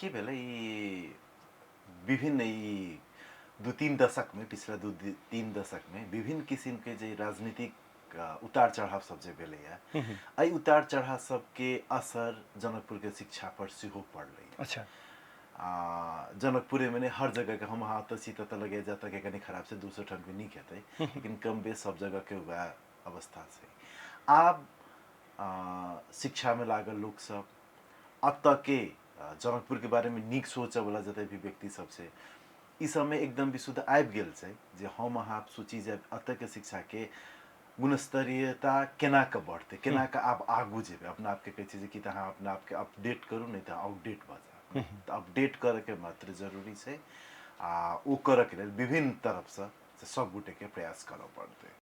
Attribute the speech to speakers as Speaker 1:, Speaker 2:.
Speaker 1: के भेलै विभिन्न दू तीन दशक में, पिछला दू तीन दशक में विभिन्न किस्म के जे राजनीतिक उतार चढ़ाव सब जे भेलै है, उतार चढ़ाव सबके असर जनकपुर के शिक्षा पर सेहो पड़लै।
Speaker 2: अच्छा।
Speaker 1: जनकपुरे में हर जगह के हम हाँ तो सीता तो लगे जाता के कहीं खराब से दूसरे ठन के नहीं कहते, लेकिन कम बेस सब जगह के वह अवस्था से आप शिक्षा में लागल लोग सब अब तक के जनकपुर के बारे में नीक सोचे वाला जते भी व्यक्ति सबसे इस समय एकदम विशुद्ध आबि गेल छै जे हम अहाँ सोची जे अतः के शिक्षा के गुणस्तरीयता केना के बढ़ते, केना के आप आगू जेबे, अपना आपके कहै छै कि अहाँ अपना आपके अपडेट करू, नहीं तो आउटडेट भ जाए। तो अपडेट करे के मात्र जरूरी छै आ ओ करे के लेल विभिन्न तरफ से सब गोटे के प्रयास करऽ पड़ते।